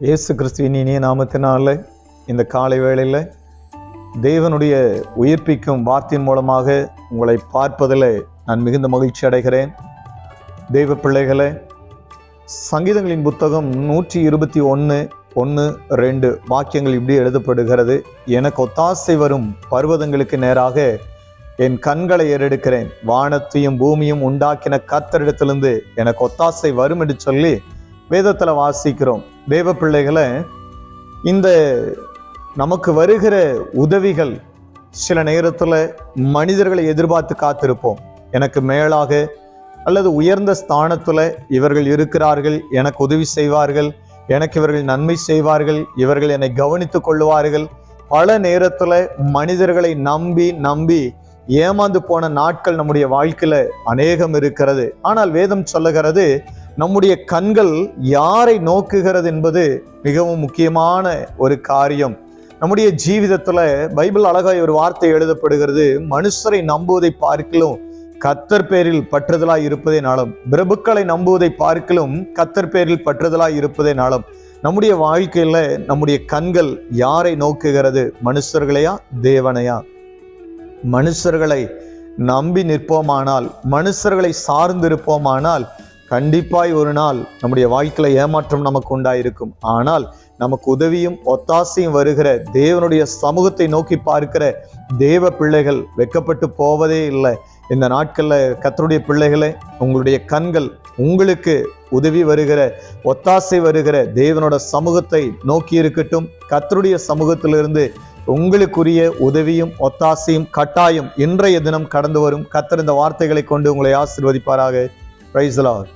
இயேசு கிறிஸ்துவின் இனிய நாமத்தினால இந்த காலை வேளையில் தேவனுடைய உயிர்ப்பிக்கும் வார்த்தையின் மூலமாக உங்களை பார்ப்பதில் நான் மிகுந்த மகிழ்ச்சி அடைகிறேன். தெய்வ பிள்ளைகளே, சங்கீதங்களின் புத்தகம் 121:1-2 வாக்கியங்கள் இப்படி எழுதப்படுகிறது. எனக்கு ஒத்தாசை வரும் பர்வதங்களுக்கு நேராக என் கண்களை ஏறெடுக்கிறேன். வானத்தையும் பூமியும் உண்டாக்கின கர்த்தரிடத்திலிருந்து எனக்கு ஒத்தாசை வரும் என்று சொல்லி வேதத்தில் வாசிக்கிறோம். தேவ பிள்ளைகளை, இந்த நமக்கு வருகிற உதவிகள் சில நேரத்தில் மனிதர்களை எதிர்பார்த்து காத்திருப்போம். எனக்கு மேலாக அல்லது உயர்ந்த ஸ்தானத்தில் இவர்கள் இருக்கிறார்கள், எனக்கு உதவி செய்வார்கள், எனக்கு இவர்கள் நன்மை செய்வார்கள், இவர்கள் என்னை கவனித்துக் கொள்ளுவார்கள். பல நேரத்தில் மனிதர்களை நம்பி ஏமாந்து போன நாட்கள் நம்முடைய வாழ்க்கையில் அநேகம் இருக்கிறது. ஆனால் வேதம் சொல்லுகிறது, நம்முடைய கண்கள் யாரை நோக்குகிறது என்பது மிகவும் முக்கியமான ஒரு காரியம். நம்முடைய ஜீவிதத்துல பைபிள் அழகாய் ஒரு வார்த்தை எழுதப்படுகிறது, மனுஷரை நம்புவதை பார்க்கிலும் கர்த்தர் பேரில் பற்றுதலாய் இருப்பதே நலம். பிரபுக்களை நம்புவதை பார்க்கிலும் கர்த்தர் பேரில் பற்றுதலாய் இருப்பதே நலம். நம்முடைய வாழ்க்கையில நம்முடைய கண்கள் யாரை நோக்குகிறது? மனுஷர்களையா தேவனையா? மனுஷர்களை நம்பி நிற்போமானால், மனுஷர்களை சார்ந்திருப்போமானால் கண்டிப்பாய் ஒரு நாள் நம்முடைய வாழ்க்கையில ஏமாற்றம் நமக்கு உண்டாயிருக்கும். ஆனால் நமக்கு உதவியும் ஒத்தாசையும் வருகிற தேவனுடைய சமூகத்தை நோக்கி பார்க்கிற தேவ பிள்ளைகள் வெட்கப்பட்டு போவதே இல்லை. இந்த நாட்களில் கர்த்தருடைய பிள்ளைகளை, உங்களுடைய கண்கள் உங்களுக்கு உதவி வருகிற ஒத்தாசை வருகிற தேவனோட சமூகத்தை நோக்கி இருக்கட்டும். கர்த்தருடைய சமூகத்திலிருந்து உங்களுக்குரிய உதவியும் ஒத்தாசையும் கட்டாயம் இன்றைய தினம் கடந்து வரும். கர்த்தர் இந்த வார்த்தைகளை கொண்டு உங்களை ஆசீர்வதிப்பாராக. Praise the Lord.